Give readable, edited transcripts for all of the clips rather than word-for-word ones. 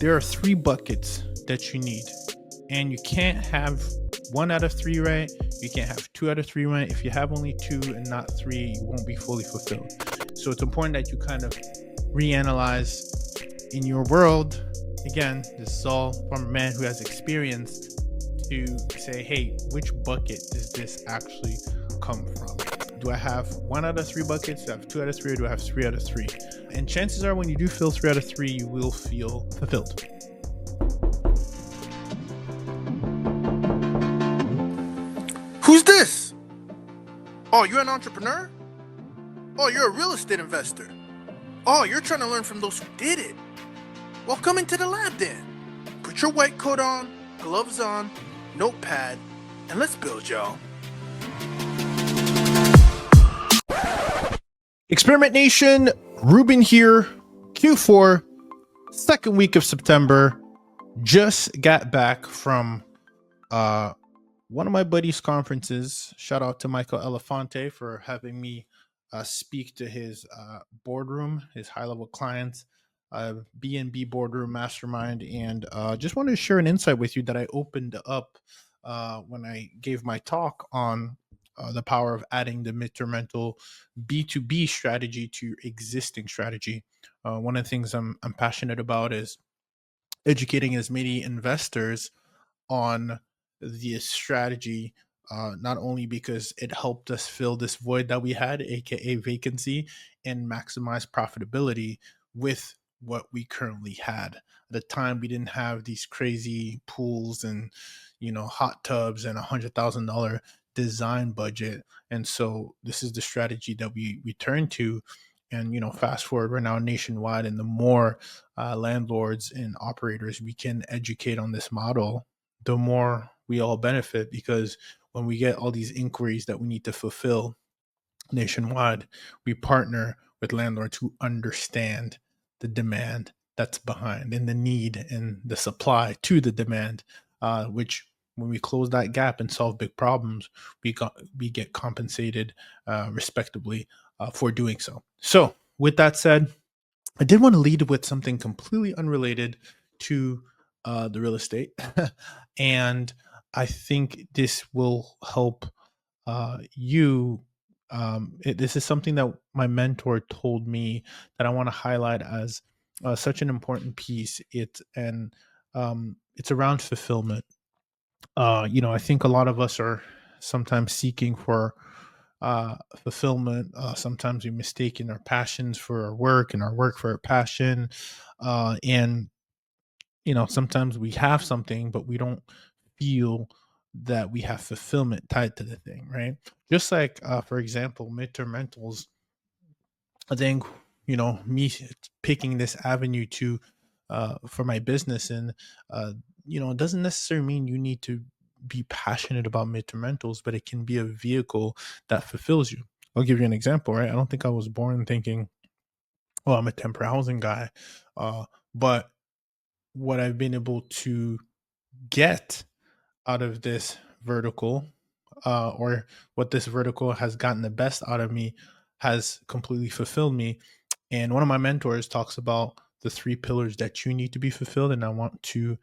there are three buckets that you need, and you can't have one out of three right. You can't have two out of three right. If you have only two and not three, you won't be fully fulfilled. So it's important that you kind of reanalyze in your world. Again, this is all from a man who has experience to say, hey, which bucket does this actually come from? Do I have one out of three buckets? Do I have two out of three? Or do I have three out of three? And chances are when you do feel three out of three, you will feel fulfilled. Who's this? Oh, you're an entrepreneur? Oh, you're a real estate investor. Oh, you're trying to learn from those who did it. Well, come into the lab then. Put your white coat on, gloves on, notepad, and let's build, y'all. Experiment Nation, Ruben here, Q4, second week of September. Just got back from one of my buddies' conferences. Shout out to Michael Elefante for having me speak to his boardroom, his high-level clients, B&B boardroom mastermind, and just wanted to share an insight with you that I opened up when I gave my talk on the power of adding the midterm mental B2B strategy to your existing strategy. One of the things I'm passionate about is educating as many investors on this strategy, not only because it helped us fill this void that we had, aka vacancy, and maximize profitability with what we currently had. At the time, we didn't have these crazy pools and hot tubs and $100,000 design budget, and so this is the strategy that we turn to. And fast forward, we're now nationwide, and the more landlords and operators we can educate on this model, the more we all benefit, because when we get all these inquiries that we need to fulfill nationwide, we partner with landlords who understand the demand that's behind and the need and the supply to the demand, which when we close that gap and solve big problems, we get compensated respectably for doing so. So with that said, I did want to lead with something completely unrelated to the real estate. And I think this will help you. This is something that my mentor told me that I want to highlight as such an important piece. It's around fulfillment. I think a lot of us are sometimes seeking for fulfillment. Sometimes we mistaken our passions for our work and our work for our passion. And sometimes we have something, but we don't feel that we have fulfillment tied to the thing, right? Just like, for example, midterm mentals. I think me picking this avenue to for my business, and it doesn't necessarily mean you need to be passionate about midterm mentals, but it can be a vehicle that fulfills you. I'll give you an example, right? I don't think I was born thinking, "Oh, I'm a temporary housing guy," but what I've been able to get out of this vertical, or what this vertical has gotten the best out of me, has completely fulfilled me. And one of my mentors talks about the three pillars that you need to be fulfilled, and I want to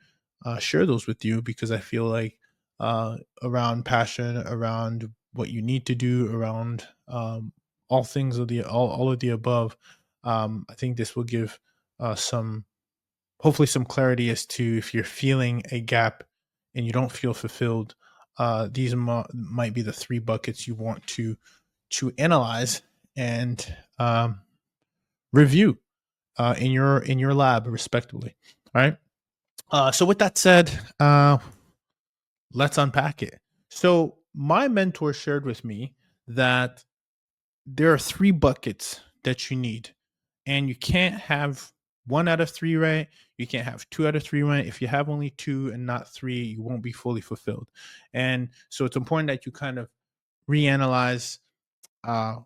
share those with you because I feel like around passion, around what you need to do, around all things of the all of the above. I think this will give some hopefully some clarity as to if you're feeling a gap and you don't feel fulfilled. These might be the three buckets you want to analyze and review in your lab, respectively. All right. So with that said, let's unpack it. So my mentor shared with me that there are three buckets that you need, and you can't have one out of three right. You can't have two out of three right. If you have only two and not three, you won't be fully fulfilled. And so it's important that you kind of reanalyze uh,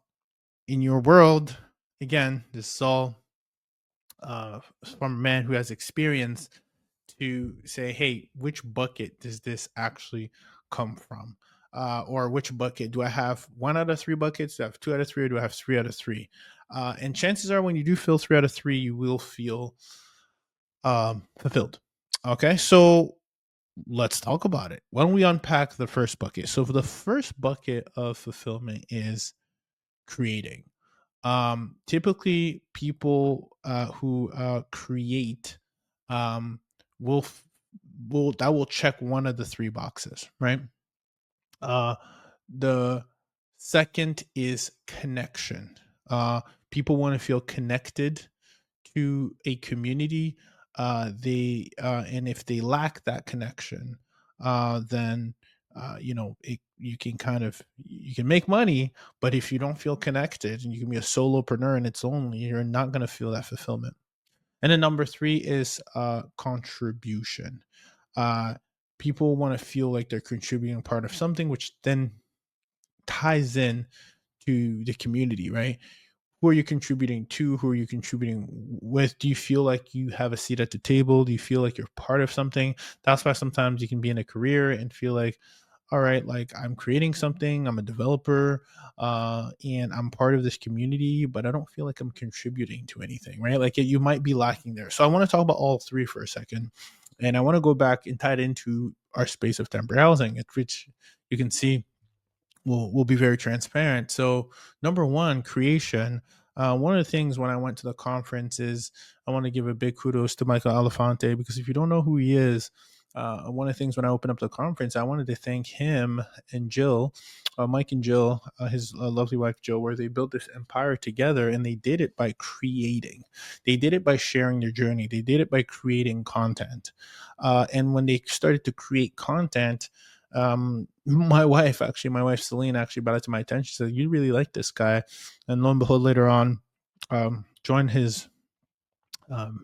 in your world. Again, this is all from a man who has experience to say, hey, which bucket does this actually come from? Or which bucket do I have one out of three buckets? Do I have two out of three, or do I have three out of three? And chances are when you do feel three out of three, you will feel fulfilled. Okay, so let's talk about it. Why don't we unpack the first bucket? So for the first bucket of fulfillment is creating. Typically people who create um will f- will that will check one of the three boxes, right? uh the second is connection. People want to feel connected to a community. They And if they lack that connection, then you can you can make money, but if you don't feel connected and you can be a solopreneur and it's lonely, you're not going to feel that fulfillment. And then number three is contribution. uh, People want to feel like they're contributing part of something, which then ties in to the community, right? Who are you contributing to? Who are you contributing with? Do you feel like you have a seat at the table? Do you feel like you're part of something? That's why sometimes you can be in a career and feel like, all right, like I'm creating something, I'm a developer, and I'm part of this community, but I don't feel like I'm contributing to anything, right? Like you might be lacking there. So I want to talk about all three for a second. And I want to go back and tie it into our space of temporary housing, at which you can see we'll be very transparent. So, number one, creation. One of the things when I went to the conference is I want to give a big kudos to Michael Elefante, because if you don't know who he is, one of the things when I opened up the conference, I wanted to thank him and Jill, Mike and Jill, his lovely wife Jill, where they built this empire together, and they did it by creating. They did it by sharing their journey. They did it by creating content. And when they started to create content, my wife Celine actually brought it to my attention. She said, "You really like this guy," and lo and behold, later on, joined his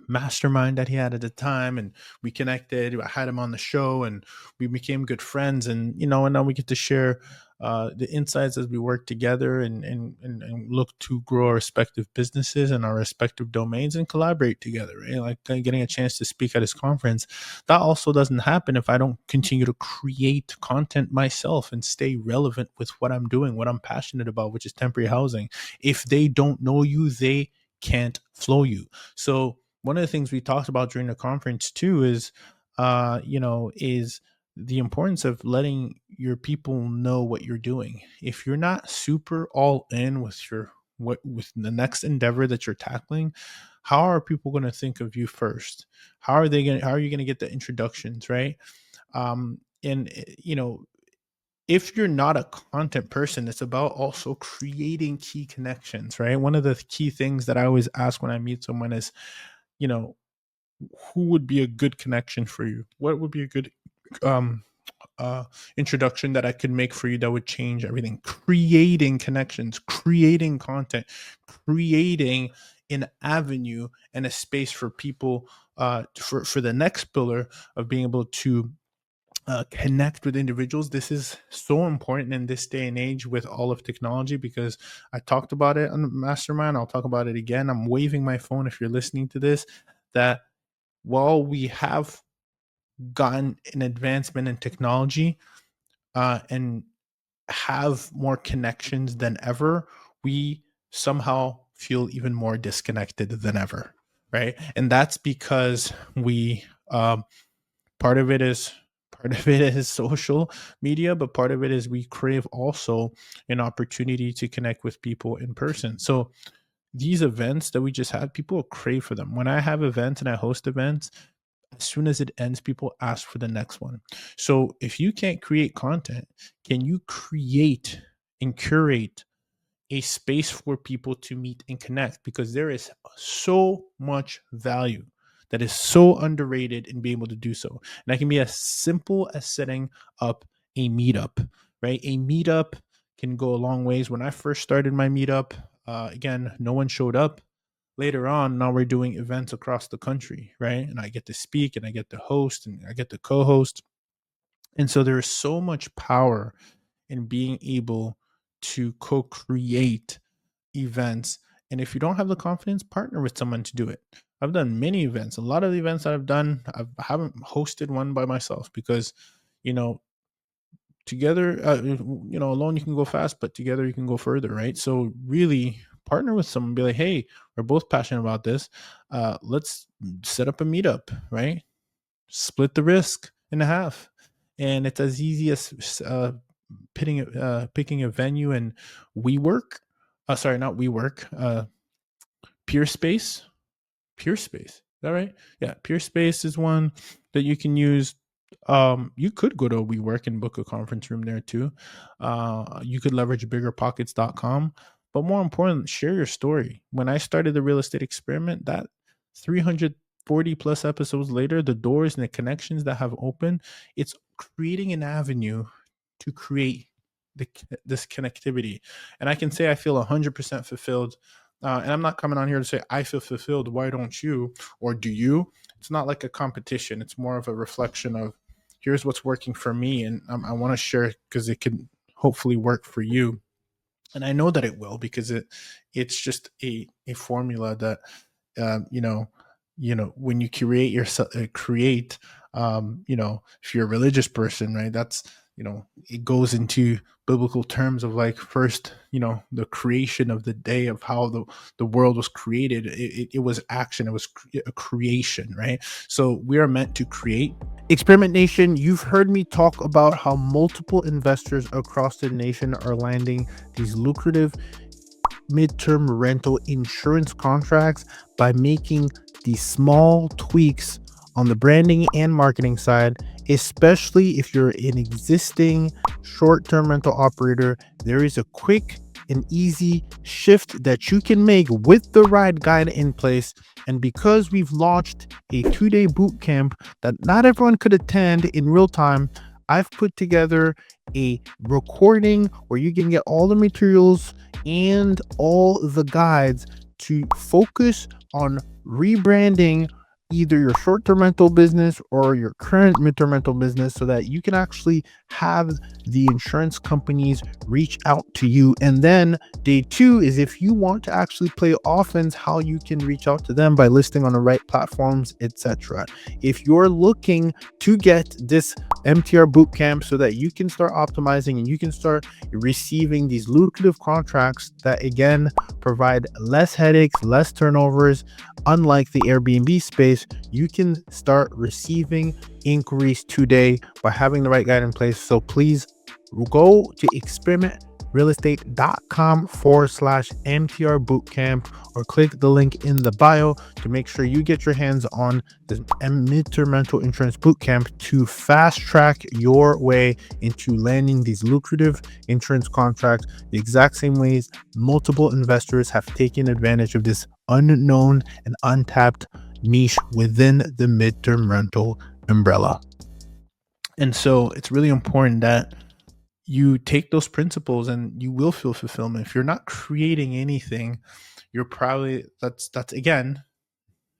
mastermind that he had at the time, and we connected. I had him on the show, and we became good friends. And and now we get to share the insights as we work together, and look to grow our respective businesses and our respective domains and collaborate together. Right? Like getting a chance to speak at his conference, that also doesn't happen if I don't continue to create content myself and stay relevant with what I'm doing, what I'm passionate about, which is temporary housing. If they don't know you, they can't flow you. So one of the things we talked about during the conference too is the importance of letting your people know what you're doing. If you're not super all in with with the next endeavor that you're tackling, how are people going to think of you first? How are you going to get the introductions, right? And if you're not a content person, it's about also creating key connections, right? One of the key things that I always ask when I meet someone is, you know, who would be a good connection for you? What would be a good um uh introduction that I could make for you that would change everything? Creating connections, creating content, creating an avenue and a space for people for the next pillar of being able to connect with individuals. This is so important in this day and age with all of technology, because I talked about it on the mastermind. I'll talk about it again. I'm waving my phone if you're listening to this, that while we have gotten an advancement in technology and have more connections than ever, we somehow feel even more disconnected than ever, right? And that's because we part of it is part of it is social media, but part of it is we crave also an opportunity to connect with people in person. So these events that we just had, people crave for them. When I have events and I host events, as soon as it ends, people ask for the next one. So if you can't create content, can you create and curate a space for people to meet and connect? Because there is so much value that is so underrated in being able to do so. And that can be as simple as setting up a meetup, right? A meetup can go a long ways. When I first started my meetup, again, no one showed up. Later on, now we're doing events across the country, right? And I get to speak and I get to host and I get to co-host. And so there is so much power in being able to co-create events. And if you don't have the confidence, partner with someone to do it. I've done many events. A lot of the events that I've done, I haven't hosted one by myself, because you know together alone you can go fast, but together you can go further, right? So really partner with someone, be like, hey, we're both passionate about this. Let's set up a meetup, right? Split the risk in half. And it's as easy as picking a venue and WeWork. Sorry, not WeWork. PeerSpace. PeerSpace. Is that right? Yeah, PeerSpace is one that you can use. You could go to WeWork and book a conference room there too. You could leverage biggerpockets.com. But more important, share your story. When I started the real estate experiment, that 340 plus episodes later, the doors and the connections that have opened, it's creating an avenue to create this connectivity. And I can say I feel 100% fulfilled. And I'm not coming on here to say I feel fulfilled. Why don't you? Or do you? It's not like a competition. It's more of a reflection of here's what's working for me. And I want to share because it can hopefully work for you. And I know that it will because it's just a formula that um, you know when you create yourself create if you're a religious person, right, that's it goes into biblical terms of like first the creation of the day of how the world was created. It was action, it was a creation, right? So we are meant to create. Experiment Nation, you've heard me talk about how multiple investors across the nation are landing these lucrative midterm rental insurance contracts by making these small tweaks on the branding and marketing side, especially if you're an existing short-term rental operator. There is a quick and easy shift that you can make with the ride guide in place. And because we've launched a 2-day boot camp that not everyone could attend in real time, I've put together a recording where you can get all the materials and all the guides to focus on rebranding either your short-term rental business or your current midterm rental business so that you can actually have the insurance companies reach out to you. And then day 2 is if you want to actually play offense, how you can reach out to them by listing on the right platforms, etc. If you're looking to get this MTR bootcamp so that you can start optimizing and you can start receiving these lucrative contracts that again provide less headaches, less turnovers, unlike the Airbnb space, you can start receiving inquiries today by having the right guide in place. So please go to experimentrealestate.com/MTR bootcamp or click the link in the bio to make sure you get your hands on the midterm rental insurance bootcamp to fast track your way into landing these lucrative insurance contracts the exact same ways multiple investors have taken advantage of this unknown and untapped niche within the midterm rental umbrella. And so it's really important that you take those principles and you will feel fulfillment. If you're not creating anything, you're probably that's again,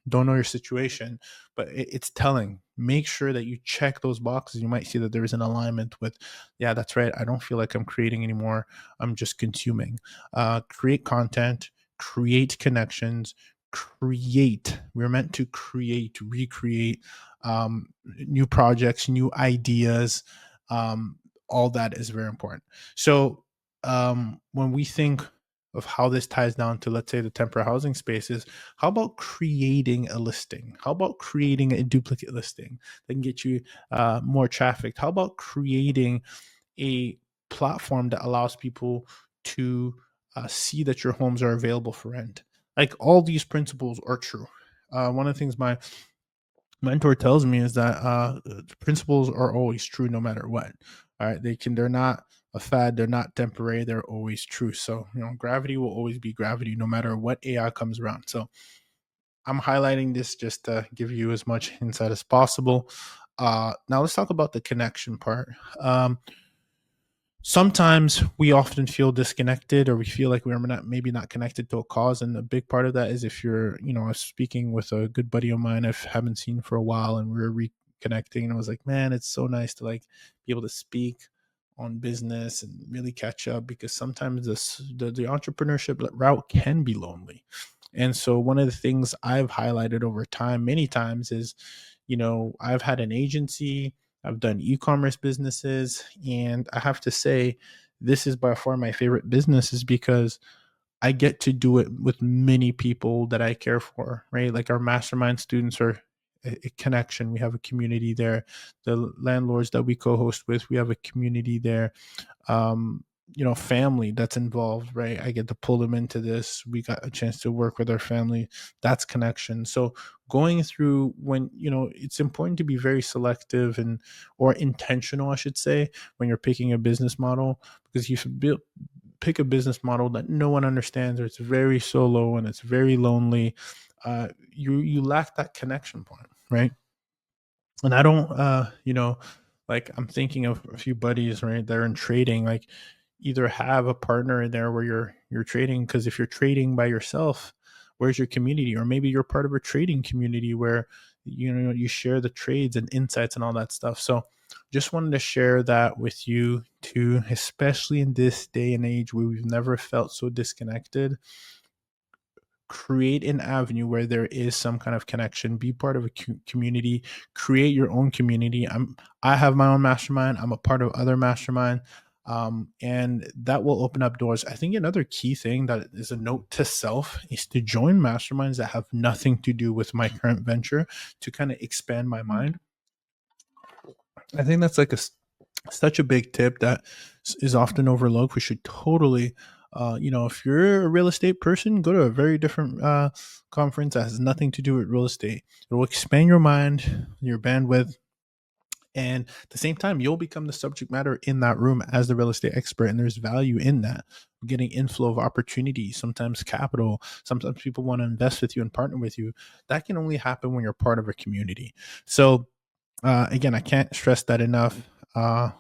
don't know your situation, but it's telling. Make sure that you check those boxes. You might see that there is an alignment with, yeah, that's right. I don't feel like I'm creating anymore. I'm just consuming. Create content, create connections, create. We're meant to create, recreate new projects, new ideas. Um, all that is very important. So when we think of how this ties down to, let's say, the temporary housing spaces, how about creating a listing? How about creating a duplicate listing that can get you more traffic? How about creating a platform that allows people to see that your homes are available for rent? Like all these principles are true. One of the things my mentor tells me is that principles are always true no matter what. All right, they're not a fad, they're not temporary, they're always true. So gravity will always be gravity no matter what AI comes around. So I'm highlighting this just to give you as much insight as possible. Now let's talk about the connection part. Sometimes we often feel disconnected, or we feel like we're not connected to a cause, and a big part of that is if you're I was speaking with a good buddy of mine I haven't seen for a while, and we were reconnecting, and I was like, man, it's so nice to like be able to speak on business and really catch up, because sometimes the entrepreneurship route can be lonely. And so one of the things I've highlighted over time many times is, I've had an agency, I've done e-commerce businesses, and I have to say, this is by far my favorite business, is because I get to do it with many people that I care for, right? Like our mastermind students are a connection. We have a community there. The landlords that we co-host with, we have a community there. um Family that's involved, right? I get to pull them into this. We got a chance to work with our family. That's connection. So going through, when it's important to be very selective and or intentional, I should say, when you're picking a business model, because you should pick a business model that no one understands, or it's very solo and it's very lonely. You lack that connection point, right? And I don't like, I'm thinking of a few buddies, right? They're in trading. Like, either have a partner in there where you're trading, because if you're trading by yourself, where's your community? Or maybe you're part of a trading community where you share the trades and insights and all that stuff. So just wanted to share that with you too, especially in this day and age where we've never felt so disconnected. Create an avenue where there is some kind of connection. Be part of a community. Create your own community. I have my own mastermind. I'm a part of other mastermind. And that will open up doors. I think another key thing that is a note to self is to join masterminds that have nothing to do with my current venture, to kind of expand my mind. I think that's like such a big tip that is often overlooked. We should totally, if you're a real estate person, go to a very different conference that has nothing to do with real estate. It will expand your mind, your bandwidth, and at the same time, you'll become the subject matter in that room as the real estate expert. And there's value in that. Getting inflow of opportunity, sometimes capital, sometimes people want to invest with you and partner with you. That can only happen when you're part of a community. So again, I can't stress that enough. And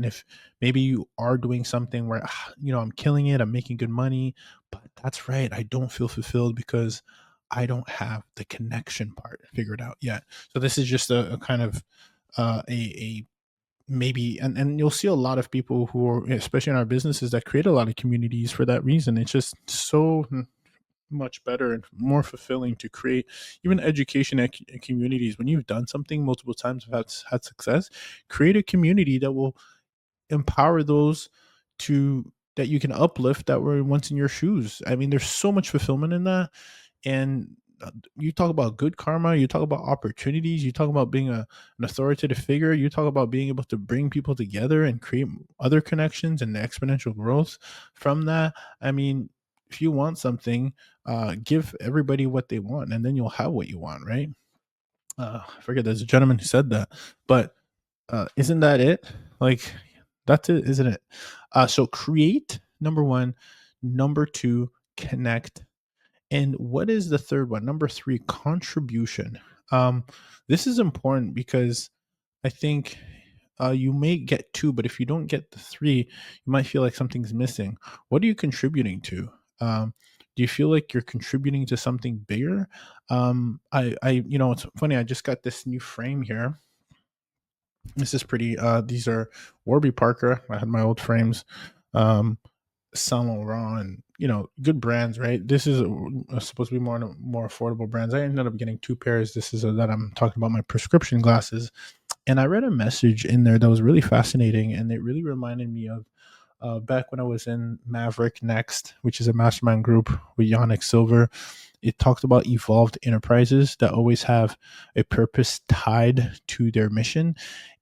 if maybe you are doing something where, I'm killing it, I'm making good money, but that's right, I don't feel fulfilled because I don't have the connection part figured out yet. So this is just a kind of a maybe, and you'll see a lot of people who are, especially in our businesses, that create a lot of communities for that reason. It's just so much better and more fulfilling to create even education at communities. When you've done something multiple times, have had success, create a community that will empower those to that you can uplift, that were once in your shoes. I mean, there's so much fulfillment in that. And you talk about good karma, you talk about opportunities, you talk about being an authoritative figure, you talk about being able to bring people together and create other connections and exponential growth from that. I mean, if you want something, give everybody what they want, and then you'll have what you want, right? I forget, there's a gentleman who said that, but isn't that it? Like, that's it, isn't it? So create, number one. Number two, connect. And what is the third one? Number three, contribution. Um, this is important because I think you may get two, but if you don't get the three, you might feel like something's missing. What are you contributing to? Do you feel like you're contributing to something bigger? It's funny. I just got this new frame here. This is pretty. These are Warby Parker. I had my old frames. Um, Saint Laurent, and good brands, right? This is supposed to be more affordable brands. I ended up getting two pairs. This is that I'm talking about, my prescription glasses. And I read a message in there that was really fascinating, and it really reminded me of back when I was in Maverick Next, which is a mastermind group with Yannick Silver. It talked about evolved enterprises that always have a purpose tied to their mission.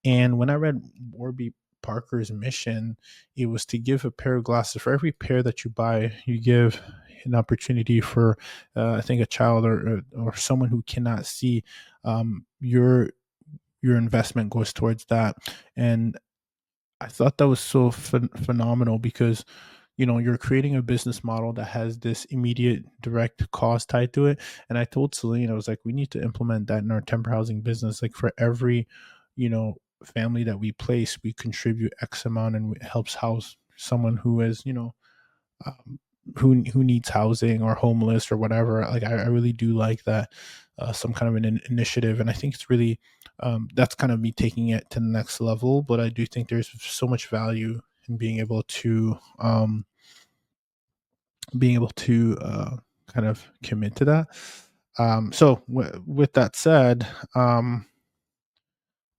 And when I read Warby Parker's mission, it was to give a pair of glasses. For every pair that you buy, you give an opportunity for, I think, a child or someone who cannot see. Your investment goes towards that. And I thought that was so phenomenal because you're creating a business model that has this immediate direct cost tied to it. And I told Celine, I was like, we need to implement that in our temper housing business. Like, for every you know family that we place, we contribute X amount, and it helps house someone who is um, who needs housing or homeless or whatever. Like, I really do like that, some kind of an initiative. And I think it's really, that's kind of me taking it to the next level. But I do think there's so much value in being able to kind of commit to that. So with that said,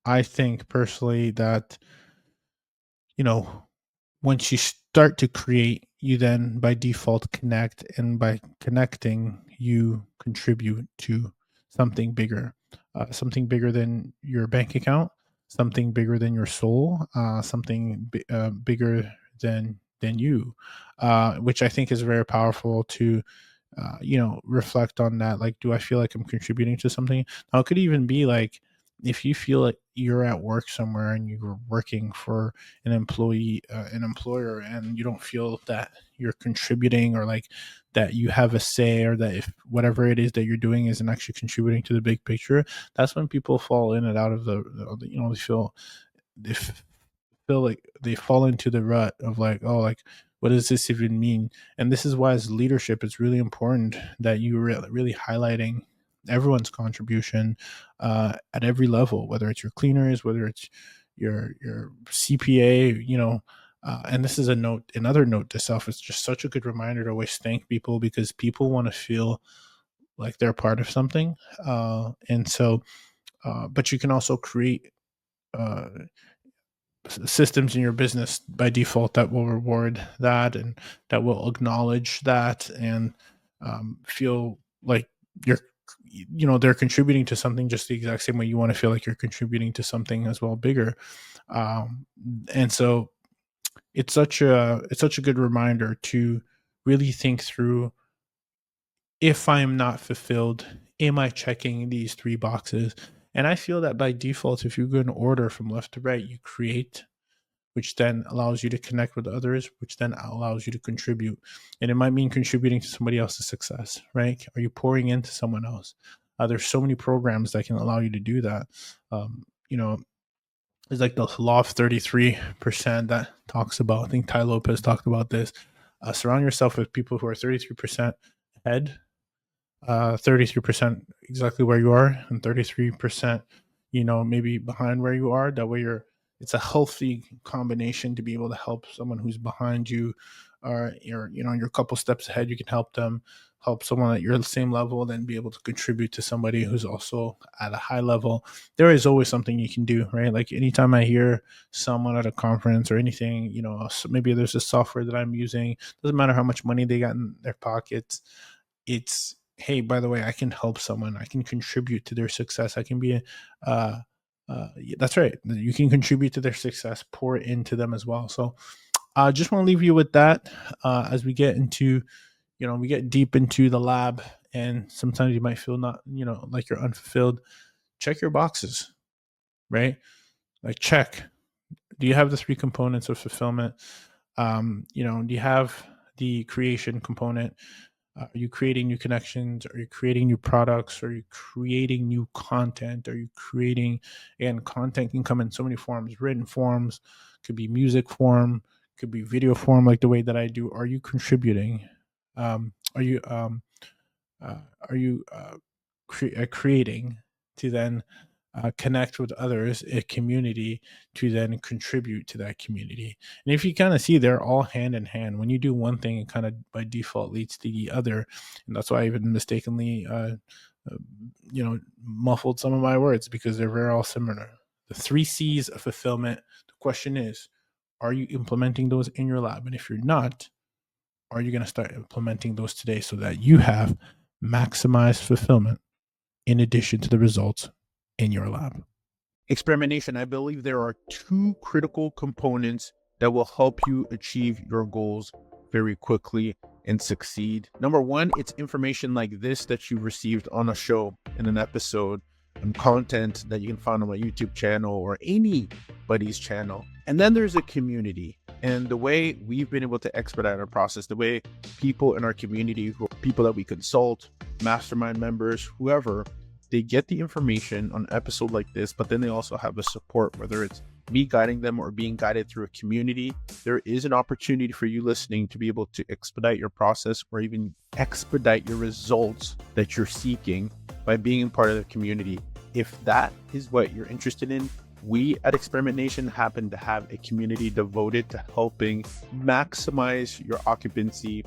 I think personally that, you know once you start to create you then by default connect, and by connecting, you contribute to something bigger than your bank account, something bigger than your soul, bigger than you, which I think is very powerful to reflect on that. Like, do I feel like I'm contributing to something? Now, it could even be like, if you feel like you're at work somewhere and you're working for an employer, and you don't feel that you're contributing, or like that you have a say, or that if whatever it is that you're doing isn't actually contributing to the big picture, that's when people fall in and out of they feel like they fall into the rut of like, oh, like, what does this even mean? And this is why, as leadership, it's really important that you really highlighting everyone's contribution at every level, whether it's your cleaners, whether it's your CPA, and this is another note to self. It's just such a good reminder to always thank people, because people want to feel like they're part of something. And so, but you can also create uh, systems in your business by default that will reward that, and that will acknowledge that, and feel like you're they're contributing to something just the exact same way you want to feel like you're contributing to something as well, bigger. um, and so it's such a good reminder to really think through, if I'm not fulfilled, am I checking these three boxes? And I feel that by default, if you go in order from left to right, you create, which then allows you to connect with others, which then allows you to contribute. And it might mean contributing to somebody else's success, right? Are you pouring into someone else? There's so many programs that can allow you to do that. Um, you know, it's like the law of 33% that talks about, I think Ty Lopez talked about this. Surround yourself with people who are 33% ahead, 33% exactly where you are, and 33% maybe behind where you are. That way it's a healthy combination to be able to help someone who's behind you, or you're a couple steps ahead. You can help someone at your same level, then be able to contribute to somebody who's also at a high level. There is always something you can do, right? Like, anytime I hear someone at a conference or anything, maybe there's a software that I'm using, doesn't matter how much money they got in their pockets, it's, hey, by the way, I can help someone, I can contribute to their success, I can be that's right, you can contribute to their success, pour into them as well. So I just want to leave you with that. As we get into, we get deep into the lab, and sometimes you might feel not, like you're unfulfilled. Check your boxes, right? Like, check, do you have the three components of fulfillment? Do you have the creation component? Are you creating new connections? Are you creating new products? Are you creating new content? Are you creating, and content can come in so many forms, written forms, could be music form, could be video form, like the way that I do. Are you contributing? Um, are you um, are you creating to then connect with others, a community, to then contribute to that community? And if you kind of see, they're all hand in hand. When you do one thing, it kind of by default leads to the other. And that's why I even mistakenly muffled some of my words, because they're very all similar. The three C's of fulfillment. The question is, are you implementing those in your lab? And if you're not, are you going to start implementing those today, so that you have maximized fulfillment in addition to the results in your lab? Experimentation. I believe there are two critical components that will help you achieve your goals very quickly and succeed. Number one, it's information like this that you received on a show, in an episode, and content that you can find on my YouTube channel or anybody's channel. And then there's a community. And the way we've been able to expedite our process, the way people in our community, people that we consult, mastermind members, whoever, they get the information on an episode like this, but then they also have a support, whether it's me guiding them or being guided through a community. There is an opportunity for you listening to be able to expedite your process, or even expedite your results that you're seeking by being part of the community. If that is what you're interested in, we at Experiment Nation happen to have a community devoted to helping maximize your occupancy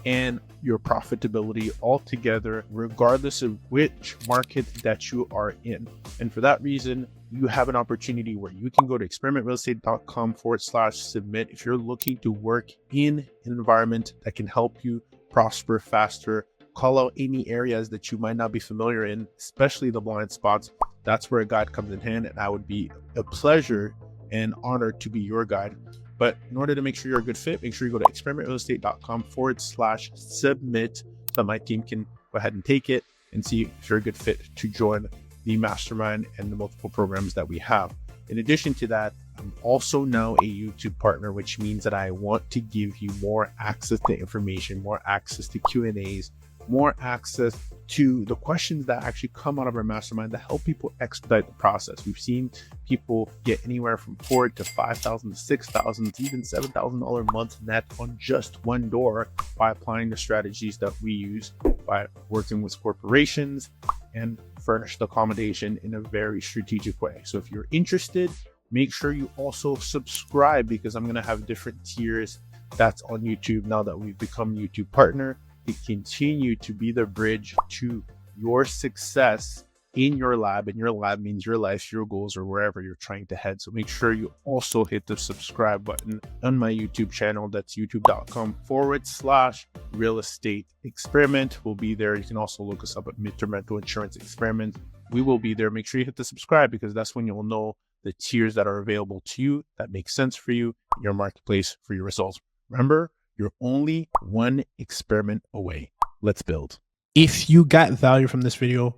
and your profitability altogether, regardless of which market that you are in. And for that reason, you have an opportunity where you can go to experimentrealestate.com/submit if you're looking to work in an environment that can help you prosper faster. Call out any areas that you might not be familiar in, especially the blind spots. That's where a guide comes in hand, and I would be a pleasure and honored to be your guide. But in order to make sure you're a good fit, make sure you go to experimentrealestate.com/submit so that my team can go ahead and take it and see if you're a good fit to join the mastermind and the multiple programs that we have. In addition to that, I'm also now a YouTube partner, which means that I want to give you more access to information, more access to Q&As, more access to the questions that actually come out of our mastermind to help people expedite the process. We've seen people get anywhere from $4,000 to $5,000 to $6,000 to even $7,000 a month net on just one door by applying the strategies that we use by working with corporations and furnished accommodation in a very strategic way. So if you're interested, make sure you also subscribe, because I'm going to have different tiers that's on YouTube now that we've become YouTube partner, to continue to be the bridge to your success in your lab. And your lab means your life, your goals, or wherever you're trying to head. So make sure you also hit the subscribe button on my YouTube channel. That's youtube.com/real estate experiment. We'll be there. You can also look us up at Midterm Rental Insurance Experiment. We will be there. Make sure you hit the subscribe, because that's when you'll know the tiers that are available to you that make sense for you, your marketplace, for your results. Remember, you're only one experiment away. Let's build. If you got value from this video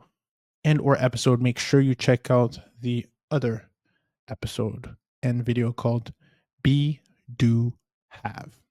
and or episode, make sure you check out the other episode and video called Be, Do, Have.